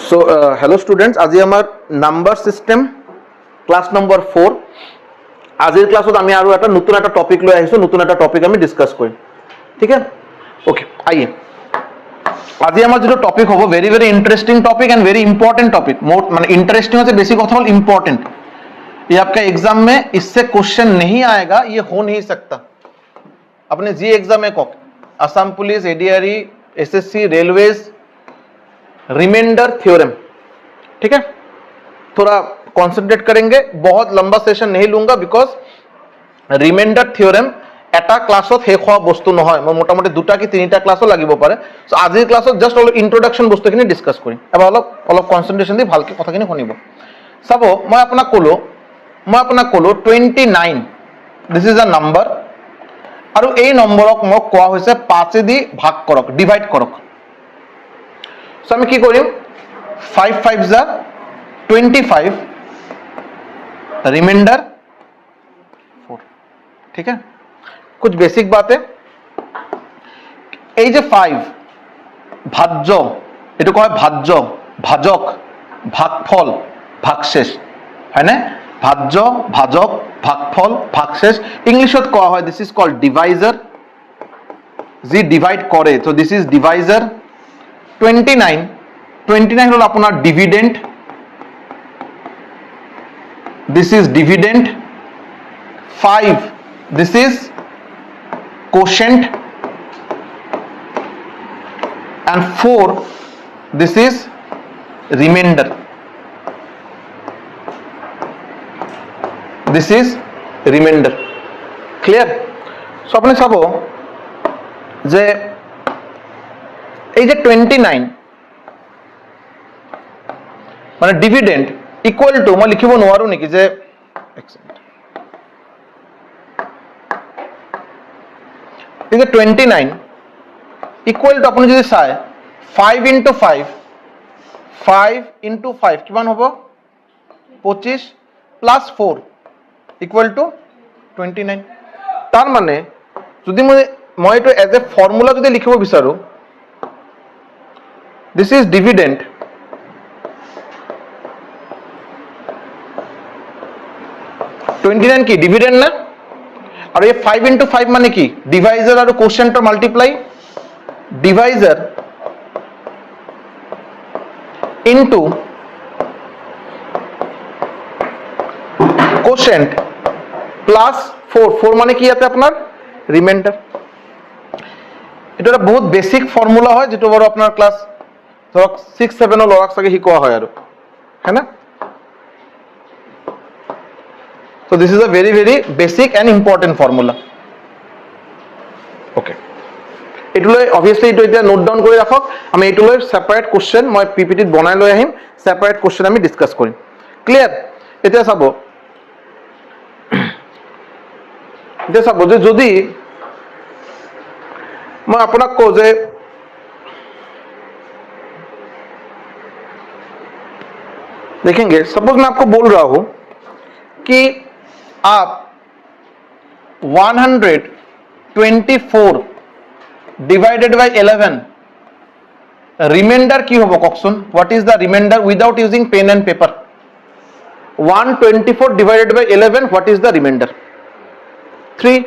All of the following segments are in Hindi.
So hello students, আজি আমাৰ নাম্বাৰ সিস্টেম ক্লাস নম্বৰ 4 আজিৰ ক্লাছত আমি আৰু এটা নতুন এটা টপিক লৈ আহিছো নতুন এটা টপিক আমি ডিসকাস কৰিম ঠিক আছে ओके आइए আজি আমাৰ যেটো টপিক হ'ব very very interesting topic and very important topic मोर माने इंटरेस्टिंग होते बेसिक কথা হল इंपॉर्टेंट ये आपका एग्जाम में इससे क्वेश्चन नहीं आएगा ये हो नहीं सकता अपने जी एग्जाम में कॉक Assam police ADRE SSC railways remainder theorem ठीक है थोड़ा कॉन्सेंट्रेट करेंगे बहुत लंबा सेशन नहीं लूंगा बिकॉज रिमाइंडर थ्योरम এটা ক্লাছত শেষ হোৱা বস্তু নহয় মই মোটামুটি দুটা কি তিনিটা ক্লাছও লাগিব পাৰে সো আজিৰ ক্লাছত জাস্ট অলপ ইন্ট্ৰোডাকশন বস্তুখিনি ডিসকাস কৰিম এবাৰ অলপ কনসেন্ট্ৰেশন দি ভালকে কথাখিনি শুনিব চাব মই আপোনাক কলো 29 দিস ইজ আ নাম্বার আৰু এই নম্বৰক মোক কোৱা হৈছে 5 দি ভাগ কৰক ডিভাইড কৰক সো আমি কি কৰিম 5 5 जा 25 रिमाइंडर 4 ठीक है कुछ बेसिक बातें এই যে 5 ভাজ্য এটো কয় ভাজ্য ভাজক ভাগফল ভাগশেষ হয় না ভাজ্য ভাজক ভাগফল ভাগশেষ ইংলিশত কোৱা হয় দিস ইজ কল্ড ডিভাইজার জি ডিভাইড করে তো দিস ইজ ডিভাইজার 29 হলো আপনার dividend this is dividend 5 this is quotient and 4 this is remainder this is remainder clear so আপনি চাবো যে এই যে 29 মানে ডিভিডেন্ড इक्वल टू मैं लिखिब নোৱাৰো নেকি যে এই যে 29 ইকুয়াল টু আপুনি যদি চাই 5 into 5 কিমান হ'ব 25 প্লাস 4 ইকুয়াল টু 29 তাৰ মানে যদি মই এটো এজ এ ফর্মুলা যদি লিখিব বিচাৰো দিস ইজ ডিভিডেন্ড की डिविडेंड ना और ये 5 into 5 माने की डिवाइजर और क्वोशिएंट और multiply divisor into quotient plus 4 माने की आते अपना रिमाइंडर এটা বহুত বেসিক ফর্মুলা হয় যেটা বড় আপনার ক্লাস ধরক 6 7 এর লরাক সঙ্গে শিকোয়া হয় আর है ना So this is a very very basic and important formula. Okay. এটুলৈ obviously এটো এতিয়া নোট ডাউন কৰি ৰাখক আমি এটুলৈ সেপাৰেট কোশ্চেন মই পিপিটি ত বনাই লৈ আহিম সেপাৰেট কোশ্চেন আমি ডিসকাস কৰিম ক্লিয়াৰ এতিয়া চাব যে যদি মই আপোনাক কও যে देखेंगे सपोज मैं आपको बोल रहा हूं कि आप 124 डिवाइडेड बाय 11 रिमाइंडर की होबो कक्सन what is the remainder without using pen and paper 124 divided by 11 what is the remainder 3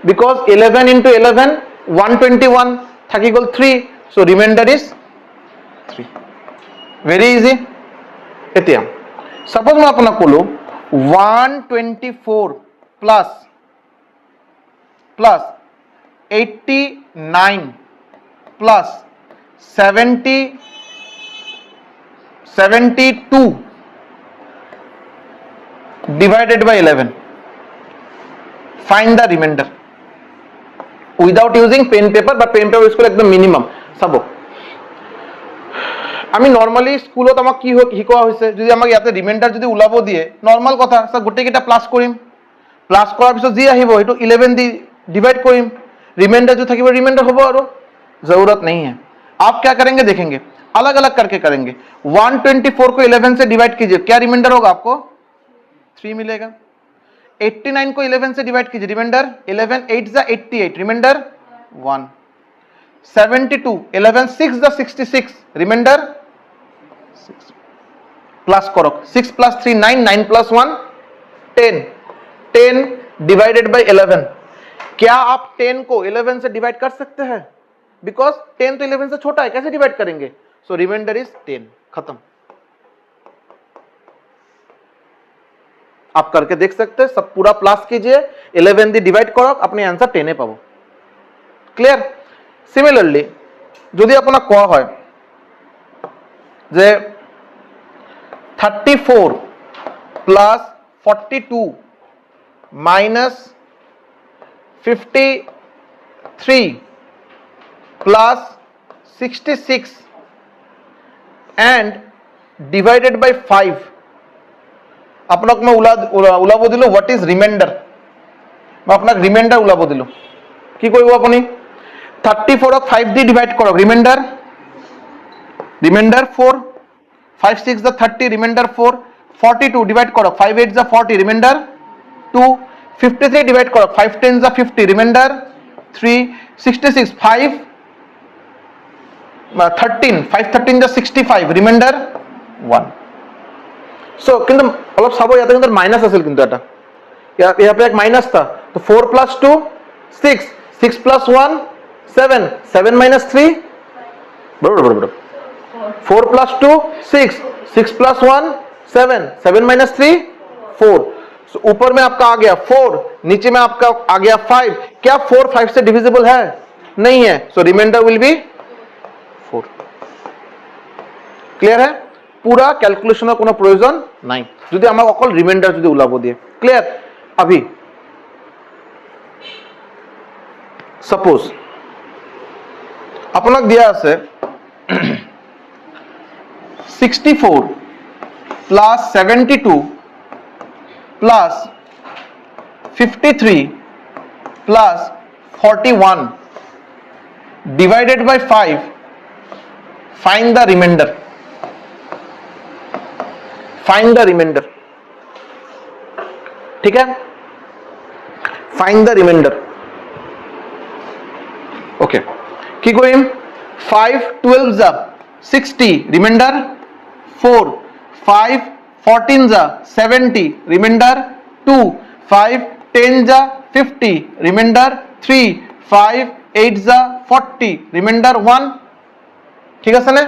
because 11 into 11 121 থাকি গল 3 so remainder is 3 very easy এতিয়া सपोज मैं आपन कलो 124 plus 89 plus 72 divided by 11 find the remainder without using pen paper but pen paper use kore ekdom minimum sabo আমি নরমালি স্কুলত আমাক কি শিকোৱা হৈছে যদি আমাক ইয়াতে ৰিমাইন্ডাৰ যদি উলাব দিয়ে নরমাল কথা স্যার গোটে কিটা প্লাস কৰিম প্লাস কৰাৰ পিছত যি আহিব হেতু 11 দি डिवाइड কৰিম रिमाइंडर जो থাকিব रिमाइंडर হ'ব আৰু जरूरत नहीं है आप क्या करेंगे देखेंगे अलग अलग करके करेंगे 124 को 11 से डिवाइड कीजिए क्या रिमाइंडर होगा आपको 3 मिलेगा 89 को 11 से डिवाइड कीजिए रिमाइंडर 11 8 जा 88 रिमाइंडर 1 72 11 6 जा 66 रिमाइंडर 6 प्लस करो 6 + 3 9 9 + 1 10 10 डिवाइडेड बाय 11। क्या आप 10 को 11 से डिवाइड कर सकते हैं? बिकॉज 10 तो 11 से छोटा है, कैसे डिवाइड करेंगे? सो रिमाइंडर इज 10। खत्म। आप करके देख सकते हैं, सब पूरा प्लस कीजिए, 11 दी डिवाइड करो, अपने आंसर 10 পাবো। ক্লিয়ার? সিমিলারলি যদি আপনার কোয়া হয় যে 34 + 42 - 53 + 66 and divided by 5, আপনাক मैं ওলাব দিল হোয়াট ইজ রিমাইন্ডার, मैं আপনাক রিমাইন্ডার ওলাব দিল। কি করব আপনি? 34 ক 5 দিয়ে ডিভাইড করক, রিমাইন্ডার 4, 5 6 * 30 রিমাইন্ডার 4, 42 ডিভাইড করক, 5 8 * 40 রিমাইন্ডার 2, 53 ডিভাইড করক, 5 10 * 50 রিমাইন্ডার 3, 66 5 13 5 13 * 65 রিমাইন্ডার 1। सो কিন্তু অলপ চাব, ইয়াতে কিন্তু মাইনাস আছিল, কিন্তু এটা यहाँ पे एक माइनस था, तो 4 + 2 6 6 + 1 7 7 - 3 बरोबर 4 + 2 6 6 + 1 7 7 - 3 4। so, ऊपर में आपका आ गया 4, नीचे में आपका आ गया 5। क्या 4 5 से डिविजिबल है? नहीं है। सो रिमाइंडर विल बी 4। क्लियर है? पूरा ক্যালকুলেশনৰ কোনো প্রয়োজন নাই, যদি আমাক অকল রিমাইন্ডার যদি ওলাব দিয়ে। ক্লিয়ার? अभी सपोज আপোনাক দিয়া আছে 64 + 72 + 53 + 41 divided by 5, find the remainder, find the remainder। ठीक है? Find the remainder. ओके, की करिम 5 12 * 60 रिमाइंडर 4, 5 14 * 70 रिमाइंडर 2, 5 10 * 50 रिमाइंडर 3, 5 8 * 40 रिमाइंडर 1। ঠিক আছে নে?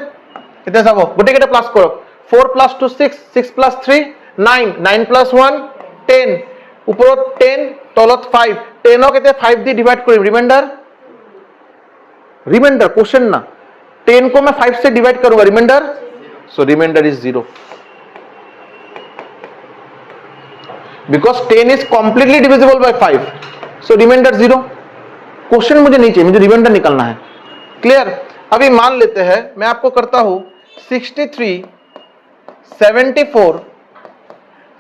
এটা চাব গোটে কেটা প্লাস কৰক, 4 + 2 6 6 + 3 9 9 + 1 10, ऊपरत 10 तलत 5, 10 के 5 दी डिवाइड करिम, रिमाइंडर रिमाइंडर क्वेश्चन ना, 10 को मैं 5 से डिवाइड करूंगा, remainder. So remainder is 0 because 10 is completely divisible by 5। So remainder 0। Question मुझे नहीं चाहिए, मुझे रिमाइंडर निकालना है। क्लियर? अभी मान लेते हैं मैं आपको करता हूं 63 74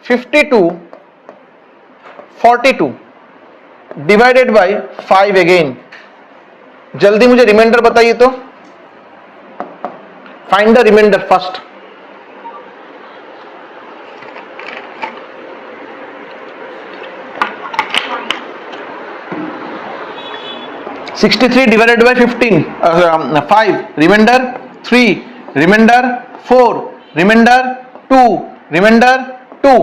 52 42 डिवाइडेड बाय 5 अगेन। जल्दी मुझे रिमाइंडर बताइए तो, find the remainder first. (63 divided by 15 5 remainder 3 remainder 4 remainder 2 remainder 2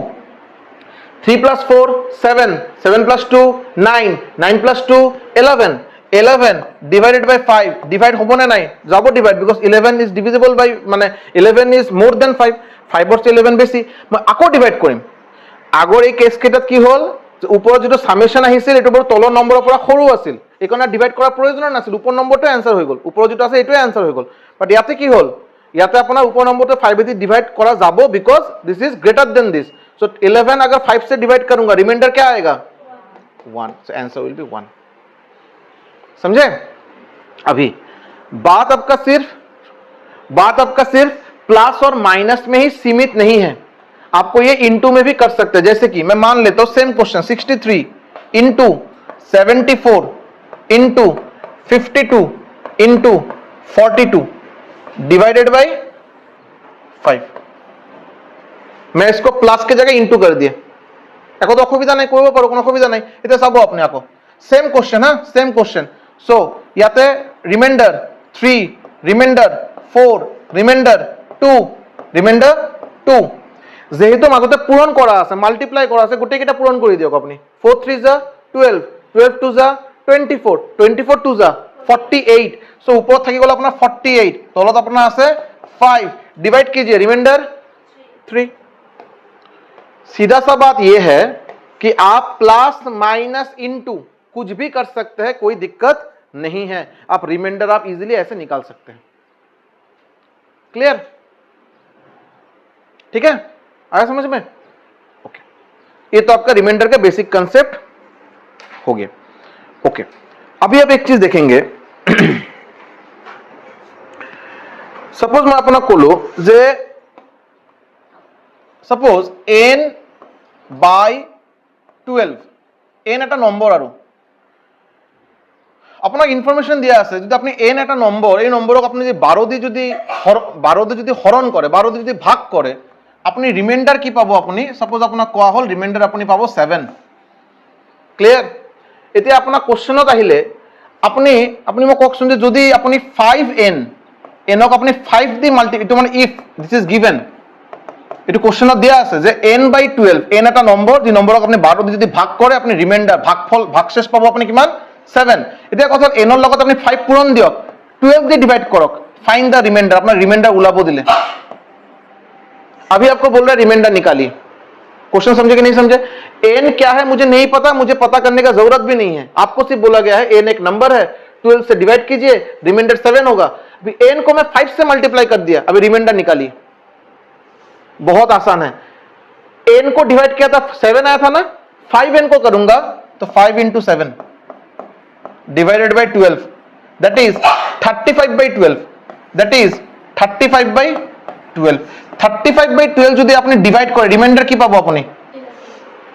3 + 4 7 7 + 2 9 9 + 2 11 11 divided by 5 divide होबो ना নাই? যাব divide, because 11 is divisible by, মানে 11 ইজ মোর দেন 5, 5 ৰ 11 বেছি। মই আকৌ ডিভাইড কৰিম। আগৰ এই কেস কেটাত কি হল, ওপৰত যেটো সামেশন আহিছিল এটো বৰ তলৰ নম্বৰৰ পৰা সৰু আছিল, এইকনা ডিভাইড কৰাৰ প্ৰয়োজন নাছিল, ওপৰ নম্বৰটো आंसर হৈ গল, ওপৰত যেটো আছে এটোই आंसर হৈ গল। বাট ইয়াতে কি হল, ইয়াতে আপোনাৰ ওপৰ নম্বৰটো 5 দি डिवाइड কৰা যাব, because this is greater than this. So 11 अगर 5 से डिवाइड करूंगा, रिमाइंडर क्या आएगा? 1। So answer will be 1। समझे? अभी बात आपका सिर्फ प्लस और माइनस में ही सीमित नहीं है, आपको ये इनटू में भी कर सकते हैं। जैसे कि मैं मान लेता हूं same question 63 into 74 into 52 into 42 divided by 5। मैं इसको प्लस के जगह इंटू कर दिए, এখন তো অসুবিধা নাই, কৰিব পাৰো, কোনো অসুবিধা নাই। এটা চাব আপনি আকৌ সেম কোশ্চেন, হ্যাঁ সেম কোশ্চেন। সো ইয়াতে রিমাইন্ডার 3 রিমাইন্ডার 4 রিমাইন্ডার 2 রিমাইন্ডার 2 যেহেতু মাজতে পূরণ করা আছে মাল্টিপ্লাই করা আছে গোটেই কেইটা পূরণ কৰি দিয়ক আপুনি 4 3 যা 12 12 2 যা 24 24 2 যা 48 সো ऊपर থাকি গল আপোনাৰ 48 তলত আপোনাৰ আছে 5 डिवाइड कीजिए रिमाइंडर 3 सीधा सा बात यह है कि आप प्लस माइनस इनटू कुछ भी कर सकते हैं कोई दिक्कत नहीं है आप रिमाइंडर आप इजीली ऐसे निकाल सकते हैं क्लियर ठीक है आया समझ में ओके ये तो आपका रिमाइंडर का बेसिक कंसेप्ट हो गया ओके अभी आप एक चीज देखेंगे सपोज मैं अपना खोलो जे सपोज n by 12 n এটা নম্বর আৰু আপোনাক ইনফরমেশন দিয়া আছে যদি আপনি n এটা নম্বর এই নম্বরক আপনি যদি 12 দি যদি হরণ করে 12 দি যদি ভাগ করে আপনি রিমাইন্ডার কি পাবো আপনি सपोज আপোনাক কোয়া হল রিমাইন্ডার আপনি পাবো 7 ক্লিয়ার এতে আপোনাক কোশ্চেনত আহিলে আপনি মোক কোকচোন যে যদি আপনি 5n এনক আপনি 5 দি মাল্টি ইটো মানে ইফ দিস ইজ গিভেন এটো কোশ্চেনত দিয়া আছে যে n by 12 n এটা নম্বর যে নম্বরক আপনি 12 দি যদি ভাগ করে আপনি রিমাইন্ডার ভাগফল ভাগশেষ পাবো আপনি কিমান 7 এতিয়া কথা n এর লগত আপনি 5 পূরণ দিয়ক 12 দি ডিভাইড করক ফাইন্ড দা রিমাইন্ডার আপনার রিমাইন্ডার উলাবো দিলে अभी आपको बोल रहा है रिमाइंडर निकालिए क्वेश्चन समझे कि नहीं समझे n क्या है मुझे नहीं पता मुझे पता करने का जरूरत भी नहीं है आपको सिर्फ बोला गया है n एक नंबर है 12 से डिवाइड कीजिए रिमाइंडर 7 होगा अभी n को मैं 5 से मल्टीप्लाई कर दिया अभी रिमाइंडर निकालिए बहुत आसान है n को डिवाइड किया था 7 आया था ना 5n को करूंगा तो 5 into 7 divided by 12 that is 35 by 12 that is 35 by 12 35 by 12 যদি আপনি ডিভাইড করে রিমাইন্ডার কি পাবো আপনি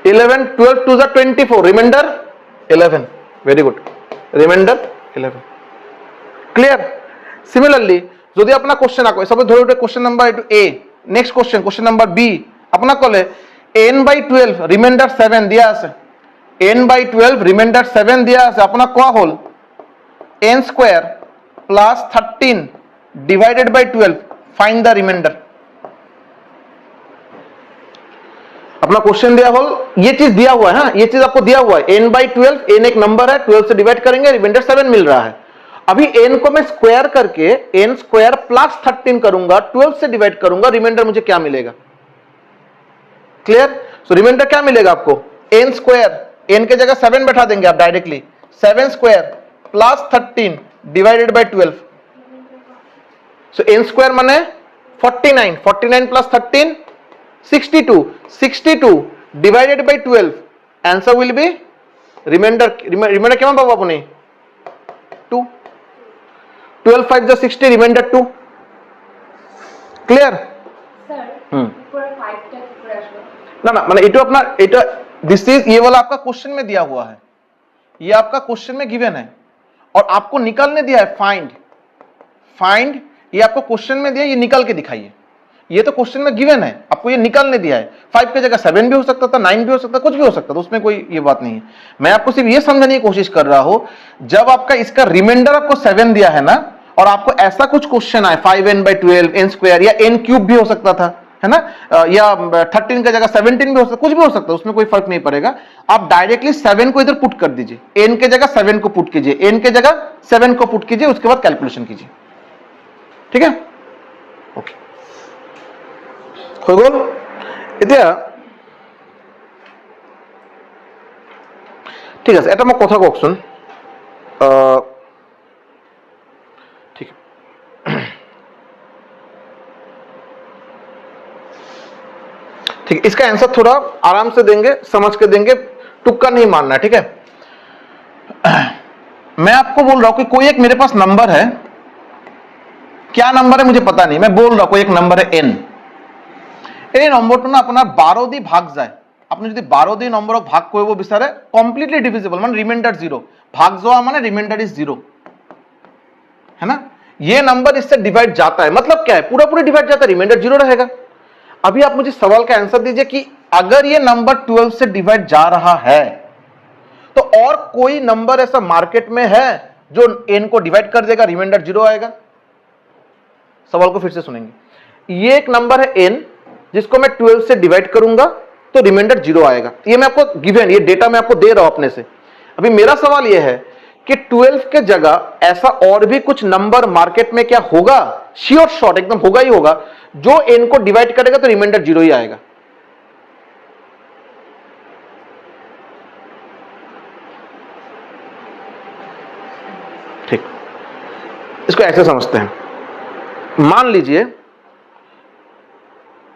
11 12 2 যা 24 reminder 11 very good reminder 11 clear similarly যদি আপনার কোশ্চেন আকো সব ধরে উঠে কোশ্চেন নাম্বার এটু এ নেক্সট কোশ্চেন নাম্বার বি আপনার কলে n by 12 রিমাইন্ডার 7 দিয়া আছে n by 12 রিমাইন্ডার 7 দিয়া আছে আপনার কোয়া হল n square plus 13 divided by 12 find the remainder अपना क्वेश्चन दिया होल ये चीज दिया हुआ है हाँ ये चीज आपको दिया हुआ है n by 12 n एक नंबर है 12 से डिवाइड करेंगे रिमाइंडर 7 मिल रहा है अभी n को मैं स्क्वायर करके n स्क्वायर प्लस 13 करूंगा 12 से डिवाइड करूंगा रिमाइंडर मुझे क्या मिलेगा क्लियर सो रिमाइंडर क्या मिलेगा आपको n स्क्वायर n के जगह 7 बैठा देंगे आप directly 7 square plus 13 divided by 12 so n square माने 49 49 plus 13 62 divided by 12 answer will be remainder কেমন পাবো আপনি 2 12 5 जा 60 remainder 2 clear सर ऊपर 5 तक ऊपर আসবে ना ना माने এটা আপনার এটা दिस इज ये वाला आपका क्वेश्चन में दिया हुआ है ये आपका क्वेश्चन में गिवन है और आपको निकालने दिया है फाइंड ये आपको क्वेश्चन में दिया ये निकाल के दिखाइए ये तो क्वेश्चन में गिवन है आपको ये निकालने दिया है 5 की जगह 7 भी हो सकता था 9 भी हो सकता कुछ भी हो सकता था उसमें कोई ये बात नहीं है मैं आपको सिर्फ ये समझाने की कोशिश कर रहा हूं जब आपका इसका रिमाइंडर आपको 7 दिया है ना और आपको ऐसा कुछ क्वेश्चन आए 5n by 12 n स्क्वायर या n क्यूब भी हो सकता था है ना या 13 की जगह 17 भी हो सकता कुछ भी हो सकता उसमें कोई फर्क नहीं पड़ेगा आप डायरेक्टली 7 को इधर पुट कर दीजिए n के जगह 7 को पुट कीजिए n के जगह 7 को पुट कीजिए उसके बाद कैलकुलेशन कीजिए ठीक है ओके হৈ গল এতিয়া ঠিক আছে এটা মই কথা কওকচোন ठीक है ठीक है इसका आंसर थोड़ा आराम से देंगे समझ के देंगे तुक्का नहीं मारना है ठीक है मैं आपको बोल रहा हूं कि कोई एक मेरे पास नंबर है क्या नंबर है मुझे पता नहीं मैं बोल रहा हूं कोई एक नंबर है n এই নম্বরটা না আপনার 12 দিয়ে ভাগ যায় আপনি যদি 12 দিয়ে নম্বরক ভাগ করব বিচারে কমপ্লিটলি ডিভিজিবল মানে রিমাইন্ডার 0 भाग जावा माने रिमाइंडर इज 0 है ना ये नंबर इससे डिवाइड जाता है मतलब क्या है पूरा पूरी डिवाइड जाता है रिमाइंडर 0 रहेगा अभी आप मुझे सवाल का आंसर दीजिए कि अगर ये नंबर 12 से डिवाइड जा रहा है तो और कोई नंबर ऐसा मार्केट में है जो n को डिवाइड कर देगा रिमाइंडर 0 आएगा सवाल को फिर से सुनेंगे ये एक नंबर है n जिसको मैं 12 से डिवाइड करूंगा तो रिमाइंडर 0 आएगा। ये मैं आपको गिवन, ये डेटा मैं आपको दे रहा हूं अपने से। अभी मेरा सवाल ये है कि 12 के जगह ऐसा और भी कुछ नंबर मार्केट में क्या होगा, श्योर शॉर्ट एकदम होगा ही होगा, जो n को डिवाइड करेगा तो रिमाइंडर 0 ही आएगा। ठीक, इसको ऐसे समझते हैं। मान लीजिए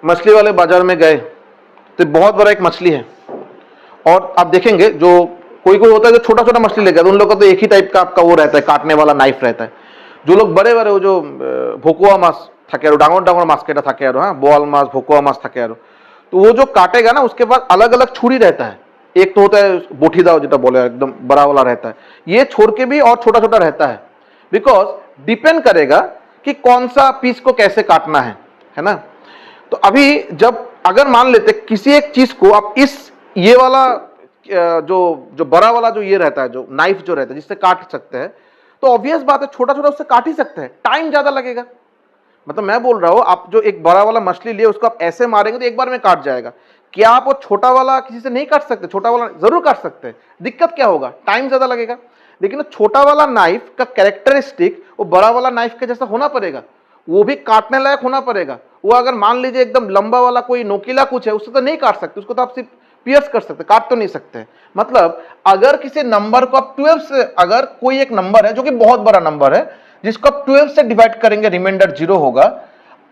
मछली वाले बाजार में गए तो बहुत बड़ा एक मछली है, और आप देखेंगे जो कोई कोई होता है जो छोटा छोटा मछली ले गया तो उन लोगों का तो एक ही टाइप का आपका वो रहता है, काटने वाला नाइफ रहता है। जो लोग बड़े बड़े वो जो भोकुआ मास থাকে और डांगोर डांगोर मास केटा থাকে और, हाँ बोआल मास भोकुआ मास থাকে और, तो वो जो काटेगा ना उसके बाद अलग अलग छुरी रहता है। एक तो होता है बोठी दाव जितना बोले एकदम बड़ा वाला रहता है, ये छोड़ के भी और छोटा छोटा रहता है। बिकॉज डिपेंड करेगा कि कौन सा पीस को कैसे काटना है ना। तो अभी जब अगर मान लेते किसी एक चीज को आप इस ये वाला जो बड़ा वाला जो ये रहता है, जो नाइफ जो रहता है जिससे काट सकते हैं, तो ऑब्वियस बात है छोटा छोटा उससे काट ही सकते हैं, टाइम ज्यादा लगेगा। मतलब मैं बोल रहा हूं आप जो एक बड़ा वाला मछली लिए उसको आप ऐसे मारेंगे तो एक बार में काट जाएगा। क्या आप वो छोटा वाला किसी से नहीं काट सकते? छोटा वाला जरूर काट सकते हैं, दिक्कत क्या होगा, टाइम ज्यादा लगेगा। लेकिन छोटा वाला नाइफ का कैरेक्टरिस्टिक वो बड़ा वाला नाइफ के जैसा होना पड़ेगा, वो भी काटने लायक होना पड़ेगा। वो अगर मान लीजिए एकदम लंबा वाला कोई नोकीला कुछ है उससे तो नहीं काट सकते, उसको तो आप सिर्फ पियर्स कर सकते, काट तो नहीं सकते। मतलब अगर किसी नंबर को आप 12 से, अगर कोई एक नंबर है जो कि बहुत बड़ा नंबर है जिसको आप 12 से डिवाइड करेंगे रिमाइंडर 0 होगा।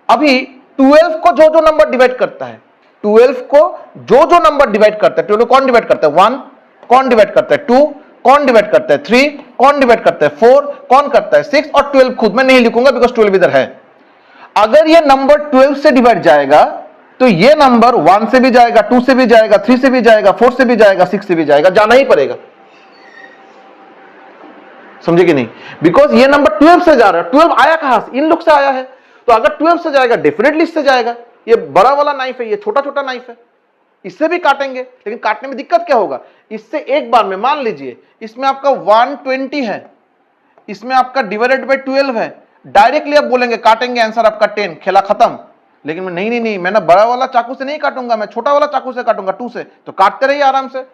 अभी 12 को जो जो नंबर डिवाइड करता है, 12 को जो जो नंबर डिवाइड करता है, 12 कौन डिवाइड करता है? 1 कौन डिवाइड करता है? 2 कौन डिवाइड करता है? 3 कौन डिवाइड करता है? 4 कौन करता है? 6 और 12 खुद मैं नहीं लिखूंगा बिकॉज 12 इधर है। अगर ये नंबर 12 से डिवाइड जाएगा तो ये नंबर 1 से भी जाएगा, 2 से भी जाएगा, 3 से भी जाएगा, 4 से भी जाएगा, 6 से भी जाएगा, जाना ही पड़ेगा। समझे कि नहीं? बिकॉज ये नंबर 12 से जा रहा है, 12 आया कहां से? इन लोग से आया है। तो अगर 12 से जाएगा डेफिनेटली इससे जाएगा। ये बड़ा वाला नाइफ है, ये छोटा छोटा नाइफ है, इससे भी काटेंगे, लेकिन काटने में दिक्कत क्या होगा? इससे एक बार में मान लीजिए इसमें आपका 120 है, इसमें आपका डिवाइडेड बाय 12 है, डायरेक्टली आप बोलेंगे काटेंगे आंसर आपका 10, खेला खत्म। लेकिन मैं नहीं, मैं ना बड़ा वाला चाकू से नहीं काटूंगा, मैं छोटा वाला चाकू से काटूंगा 2 से। तो काटते रहिए आराम से,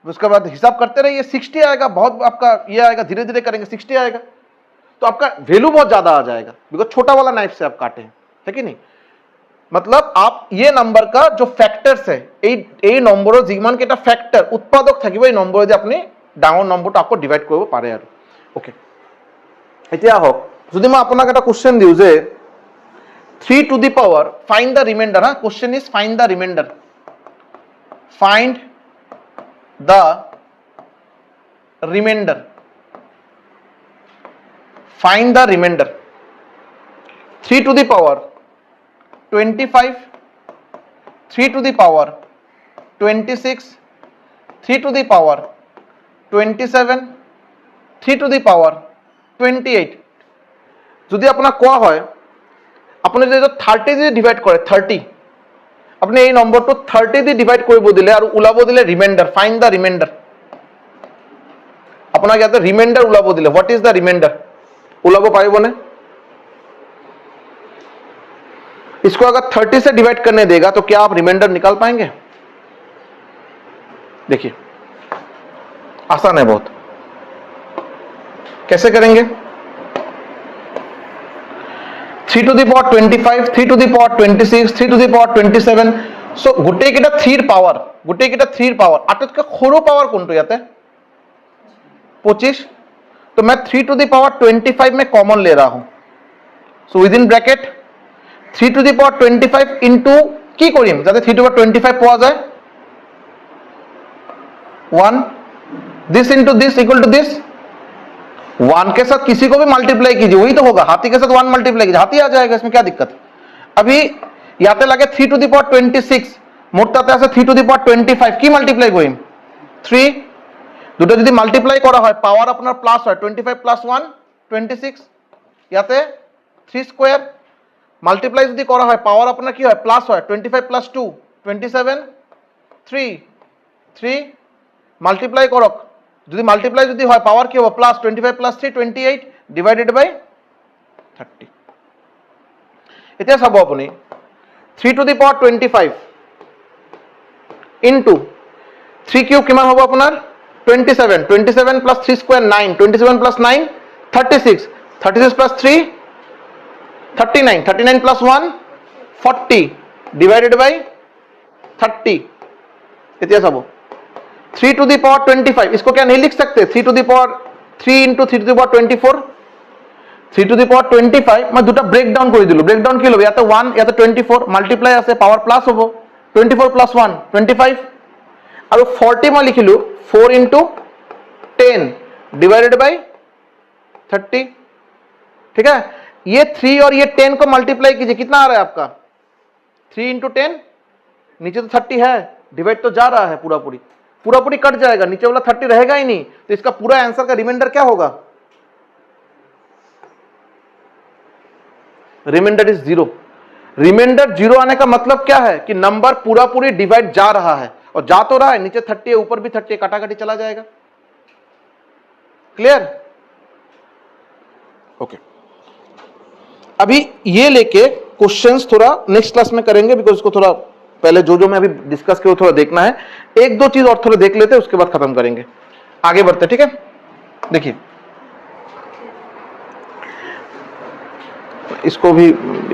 उसके बाद हिसाब करते रहिए, 60 आएगा, बहुत आपका ये आएगा, धीरे धीरे करेंगे 60 आएगा, तो आपका वैल्यू बहुत ज्यादा आ जाएगा बिकॉज छोटा वाला नाइफ से आप काटे है कि नहीं। मतलब आप ये नंबर का जो फैक्टर्स है, এই নম্বৰৰ যিমান কেটা ফ্যাক্টর উৎপাদক থাকিব এই নম্বৰে যে আপনি ডাঙৰ নম্বৰটো আকৌ ডিভাইড কৰিব পাৰে আৰু। ওকে, এতিয়া আহক যদি মই আপোনাক এটা কোশ্চেন দিওঁ যে 3 to the power find the remainder, ha question is find the remainder, find the remainder, find the remainder, 3 to the power 25, 3 to the power 26, 3 to the power 27, 3 to the power 28। যদি আপনার কোয়া হয় আপনি যদি 30 দিয়ে ডিভাইড করে 30, আপনি এই নম্বরটো 30 দিয়ে ডিভাইড কৰিব দিলে আৰু ওলাব দিলে রিমাইন্ডার, ফাইন্ড দা রিমাইন্ডার। আপোনাক ইয়াতে রিমাইন্ডার ওলাব দিলে, হোয়াট ইজ দা রিমাইন্ডার ওলাব পাৰিবনে? इसको अगर 30 से डिवाइड करने देगा तो क्या आप रिमाइंडर निकाल पाएंगे? देखिए आसान है बहुत, कैसे करेंगे? 3 to the power 25, 3 to the power 26, 3 to the power 27। So গোটেইকেইটা 3 পাওয়ার, গোটেইকেইটা 3 পাওয়ার, আটাইতকৈ সৰু পাওয়ার কোনটো ইয়াতে? 25। तो मैं 3 to the power 25 में कॉमन ले रहा हूं, so with in bracket 3 to the power 25 into কি করিম যাতে 3 to the power 25 পাওয়া যায়? 1, this into this equal to this, 1 के साथ किसी को भी मल्टीप्लाई कीजिए वही तो होगा, हाथी के साथ 1 मल्टीप्लाई कीजिए, हाथी आ जाएगा, इसमें क्या दिक्कत? अभी याते लगे 3 to the power 26, মোটটাতে আছে 3 to the power 25, কি মাল্টিপ্লাই করিম? 3, দুটো যদি মাল্টিপ্লাই করা হয় পাওয়ার আপনার প্লাস হয়, 25 plus 1 26, ইয়াতে 3 স্কয়ার মাল্টিপ্লাই যদি করা হয় পাওয়ার আপনার কি হয়? প্লাস হয়, 25 plus 2 27, 3 মাল্টিপ্লাই করক, যদি মাল্টিপ্লাই যদি হয় পাওয়ার কি হবে? Plus 25 plus 3 28 divided by 30। এতিয়া চাব আপুনি 3 to the power 25 into 3 cube কিমান হ'ব আপোনাৰ 27 27 plus 3 square 9 27 plus 9 36 36 plus 3 39 39 plus 1 40 divided by 30 इतना सब 3 to the power 25 इसको क्या नहीं लिख सकते 3 to the power 3 into 3 to the power 24 3 to the power 25 मैं দুটা ব্রেক ডাউন করে দিলো ব্রেক ডাউন কি হলো ইয়াতে 1 ইয়াতে 24 মাল্টিপ্লাই আছে পাওয়ার প্লাস হ'ব 24 plus 1 25 और 40 में लिखिलु 4 into 10 डिवाइडेड बाय 30 ठीक है ये 3 और ये 10 को मल्टीप्लाई कीजिए कितना आ रहा है आपका 3 into 10 नीचे तो 30 है डिवाइड तो जा रहा है पूरा पूरी कट जाएगा नीचे वाला 30 रहेगा ही नहीं तो इसका पूरा आंसर का रिमाइंडर क्या होगा रिमाइंडर इज 0 रिमाइंडर 0 आने का मतलब क्या है कि नंबर पूरी डिवाइड जा रहा है और जा तो रहा है नीचे 30 है ऊपर भी 30 काटाकाटी चला जाएगा क्लियर ओके अभी ये लेके क्वेश्चंस थोड़ा नेक्स्ट क्लास में करेंगे बिकॉज उसको थोड़ा पहले जो मैं अभी डिस्कस किया थोड़ा देखना है एक दो चीज और थोड़ा देख लेते हैं उसके बाद खत्म करेंगे आगे बढ़ते ठीक है देखिए इसको भी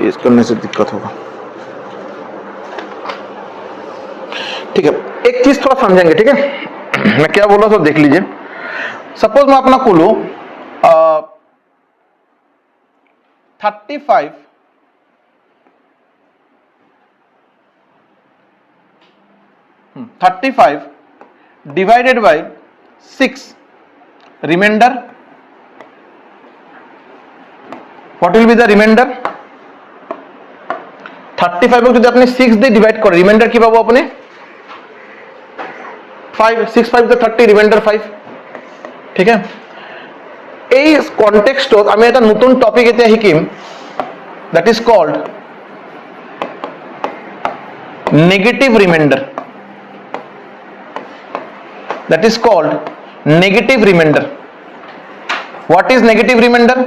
इस करने से दिक्कत होगा ठीक है एक चीज थोड़ा समझेंगे ठीक है मैं क्या बोल रहा था देख लीजिए सपोज मैं अपना खोलू 35 divided by 6 remainder what will be the remainder 35 को যদি আপনি 6 দিয়ে ডিভাইড করেন রিমাইন্ডার কি পাবো আপনি 5 6 5 द 30 रिमाइंडर 5 ठीक है এই কনটেক্সটত আমি এটা নতুন টপিক এতিয়া শিকিম that is called negative remainder that is called negative remainder what is negative remainder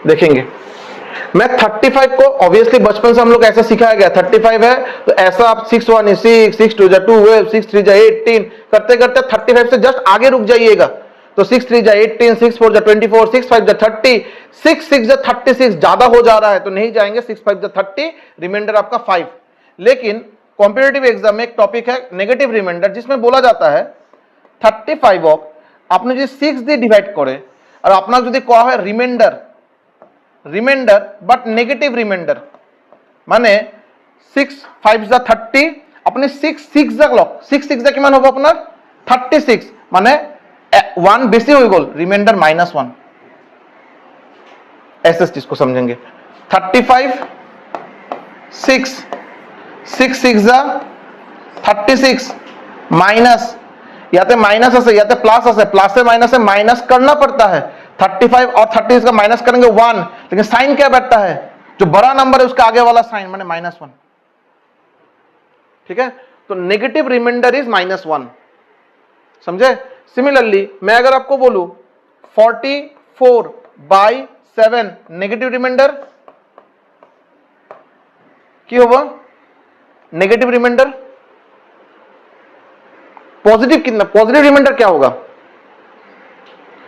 देखेंगे मैं 35 को ऑब्वियसली बचपन से हम लोग ऐसा सिखाया गया 35 है तो ऐसा आप 6 1 is 6 6 2 is 12 6 3 is 18 करते करते 35 से जस्ट आगे रुक जाइएगा तो 6 3 is 18 6 4 is 24 6 5 is 30 6 6 is 36 ज्यादा हो जा रहा है तो नहीं जाएंगे 6 5 is 30 रिमाइंडर आपका 5 लेकिन कॉम्पिटिटिव एग्जाम में एक टॉपिक है नेगेटिव रिमाइंडर जिसमें बोला जाता है 35 आपने जो 6 দিয়ে ডিভাইড করে আর আপনার যদি কোয়া হয় রিমাইন্ডার বাট নেগেটিভ রিমাইন্ডার মানে 6 5 যা 30 আপনি 6 6 যা লক 6 6 যা কিমান হবে আপনার 36 মানে 1 বেশি হয়ে গেল রিমাইন্ডার -1 ऐसे चीज को समझेंगे 35 6 6 6 যা 36 माइनस याते माइनस है याते प्लस है प्लस से माइनस से माइनस करना पड़ता है 35 और 30 का माइनस करेंगे 1 लेकिन साइन क्या बैठता है जो बड़ा नंबर है उसका आगे वाला साइन माने -1 ठीक है तो नेगेटिव रिमाइंडर इज -1 समझे सिमिलरली मैं अगर आपको बोलूं 44/7 नेगेटिव रिमाइंडर की होगा नेगेटिव रिमाइंडर पॉजिटिव कितना पॉजिटिव रिमाइंडर क्या होगा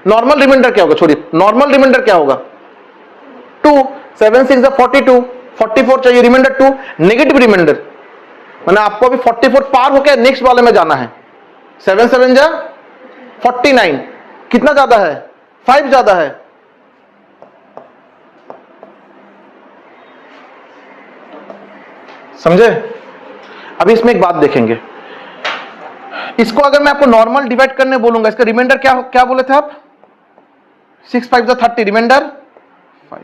नॉर्मल रिमाइंडर क्या होगा छोड़िए नॉर्मल रिमाइंडर क्या होगा 2 7 6 42 44 चाहिए रिमाइंडर 2 नेगेटिव रिमाइंडर मैंने आपको अभी 44 पार होकर नेक्स्ट वाले में जाना है 7 7 जा 49 कितना ज्यादा है 5 ज्यादा है समझे अभी इसमें एक बात देखेंगे इसको अगर मैं आपको नॉर्मल डिवाइड करने बोलूंगा इसका रिमाइंडर क्या बोले थे आप 6 5 जा 30 रिमाइंडर 5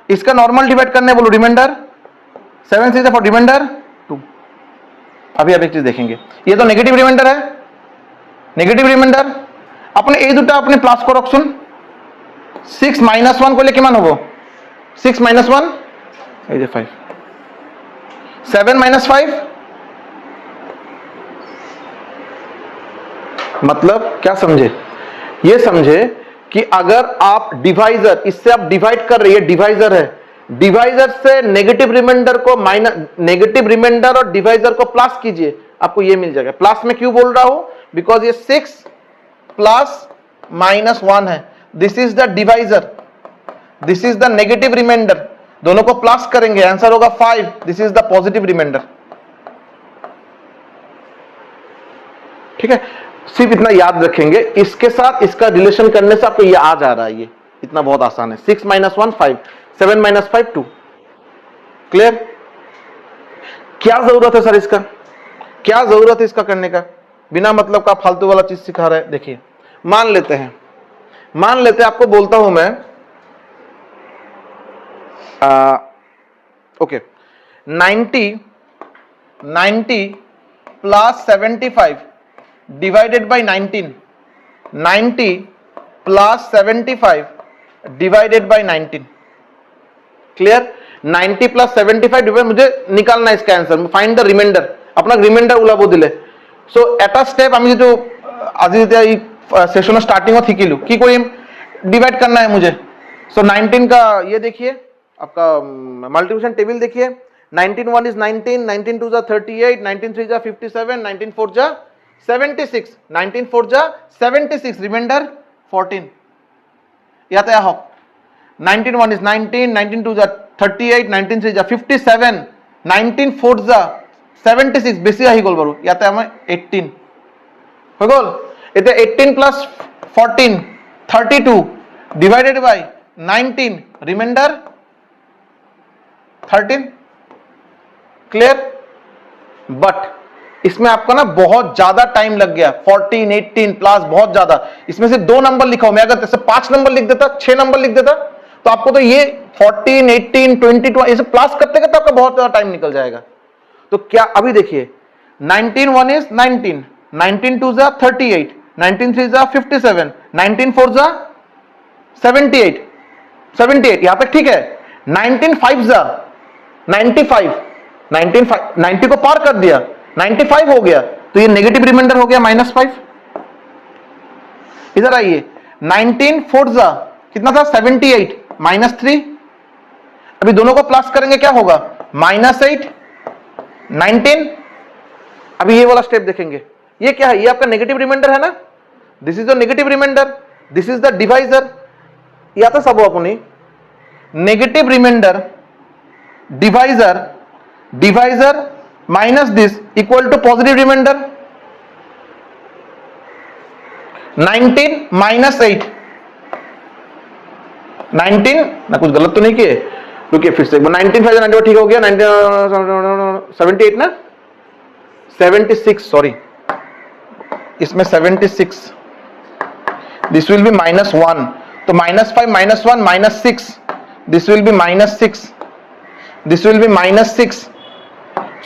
इसका नॉर्मल डिवाइड करने बोलो रिमाइंडर 7 6 जा रिमाइंडर 2 अभी एक चीज देखेंगे ये तो नेगेटिव रिमाइंडर है नेगेटिव रिमाइंडर अपने এই দুটো আপনি প্লাস করক শুন 6 -1 করলে কিমান হবে 6 - 1 এই যে 5 7 - 5 मतलब क्या समझे ये समझे कि अगर आप डिवाइजर इससे आप डिवाइड कर रहे हैं डिवाइजर है डिवाइजर से नेगेटिव रिमाइंडर को माइनस, नेगेटिव रिमाइंडर और डिवाइजर को प्लस कीजिए, आपको ये मिल जाएगा। प्लस में क्यों बोल रहा हूं? बिकॉज ये 6 प्लस माइनस 1 है, this is the divisor, this is the negative remainder, दोनों को प्लस करेंगे, आंसर होगा 5, this is the positive remainder. ठीक है, सिर्फ इतना याद रखेंगे, इसके साथ इसका रिलेशन करने से आपको ये आ जा रहा है, ये इतना बहुत आसान है। 6 माइनस 1 5, 7 माइनस 5 2। क्लियर? क्या जरूरत है सर इसका, क्या जरूरत है इसका करने का? बिना मतलब का फालतू वाला चीज सिखा रहा है। देखिए मान लेते हैं आपको बोलता हूं मैं okay 90 plus 75 divided by 19, 90 plus 75 divided by 19। Clear? 90 plus 75 divide, मुझे निकालना है इसका आंसर, फाइंड द रिमाइंडर, अपना रिमाइंडर उलाबो दिले। सो এটা স্টেপ আমি जो আজি এই সেশনের স্টার্টিং में শিকিলো কি করিম, डिवाइड करना है मुझे। सो 19 का ये देखिए आपका मल्टीप्लिकेशन टेबल देखिए, 19 1 इज 19, 19 2 जा 38, 19 3 जा 57, 19 4 जा 76, 19 4 जा 76, रिमाइंडर 14। ইয়াতে আহক, 19 1 इज 19, 19 2 जा 38, 19 3 जा 57, 19 4 जा 76, বেশি আহি গল বাৰু, ইয়াতে আমাৰ 18 হৈ গল। এতিয়া 18 plus 14 32 divided by 19, remainder 13। Clear? But इसमें आपका ना बहुत ज्यादा टाइम लग गया, 14 18 प्लस बहुत ज्यादा, इसमें से 2 नंबर लिखा हूं मैं, अगर जैसे 5 नंबर लिख देता, 6 नंबर लिख देता, तो आपको तो ये 14 18 22 इसे प्लस करते करते आपका बहुत ज्यादा टाइम निकल जाएगा। तो क्या अभी देखिए 19 1 इज 19, 19 2 जा 38, 19 3 जा 57, 19 4 जा 78 यहां तक ठीक है। 19 5 जा 95, 90 को पार कर दिया, 95 हो गया, तो ये नेगेटिव रिमाइंडर हो गया -5। इधर आइए, 19 4 जा कितना था 78 -3, अभी दोनों को प्लस करेंगे क्या होगा -8 19। अभी ये वाला स्टेप देखेंगे, ये क्या है, ये आपका नेगेटिव रिमाइंडर है ना, this is the negative remainder, this is the divisor. या तो सब अपनी negative remainder divisor minus this equal to positive remainder. 19 minus 8, 19 ना कुछ गलत तो नहीं किए, रुकिए फिर से 19 5 91 ठीक हो गया, 78 ना 76 सॉरी, इसमें 76, दिस विल बी -1, तो -5 -1 -6, this will be -6, this will be -6,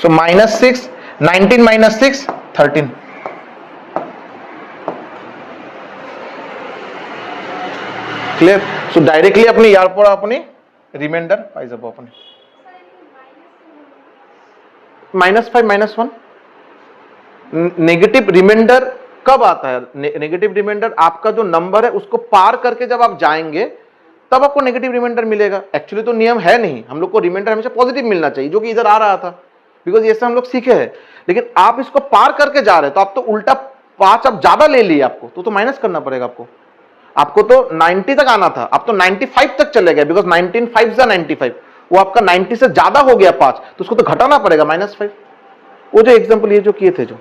so -6 19 -6 13। Clear? So directly अपने यार पर अपनी रिमाइंडर पाई যাব अपने -5 -1। नेगेटिव रिमाइंडर कब आता है? नेगेटिव रिमाइंडर आपका जो नंबर है उसको पार करके जब आप जाएंगे तब आपको नेगेटिव रिमाइंडर मिलेगा। एक्चुअली तो नियम है नहीं, हम लोग को रिमाइंडर हमेशा पॉजिटिव मिलना चाहिए, जो कि इधर आ रहा था, बिकॉज ये सब हम लोग सीखे हैं। लेकिन आप इसको पार करके जा रहे हैं, तो आप तो उल्टा 5 आप ज्यादा ले लिए, आपको तो माइनस करना पड़ेगा। आपको तो 90 तक आना था, आप तो 95 तक चले गए, बिकॉज 19 5 जा 95, वो आपका 90 से ज्यादा हो गया 5, तो उसको तो घटाना पड़ेगा -5। वो जो एग्जांपल ये जो किए थे, जो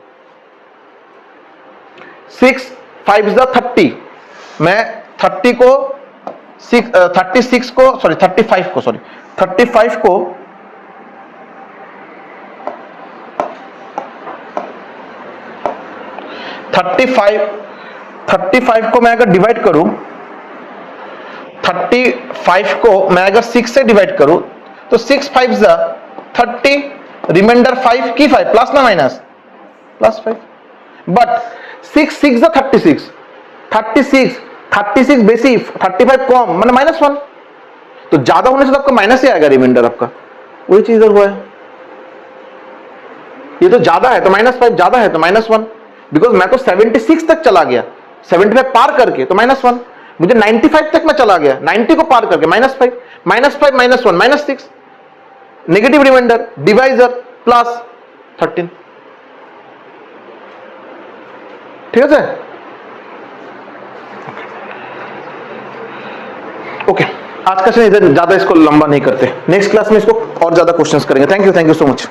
6 5 जा 30, मैं 30 को 36 को सॉरी 35 को सॉरी 35 को 35 को मैं अगर डिवाइड करूं, 35 को मैं अगर 6 से डिवाइड करूं, तो 6 5 जा 30, रिमाइंडर 5 की 5 प्लस ना माइनस +5, बट 6 6 जा 36, 36 बेसी 35 कम माने -1, तो ज्यादा होने से तो आपका माइनस ही आएगा रिमाइंडर आपका। वही चीज इधर हुआ है, ये तो ज्यादा है तो -5, ज्यादा है तो -1, बिकॉज मैं तो 76 तक चला गया, 75 पार करके तो -1, मुझे 95 तक मैं चला गया, 90 को पार करके -5, -5, -1, -6, नेगेटिव रिमाइंडर, डिवाइजर, प्लस 13। ठीक है सर? ओके, आज का सेशन इधर ज्यादा इसको लंबा नहीं करते, नेक्स्ट क्लास में इसको और ज्यादा क्वेश्चंस करेंगे। Thank you so much.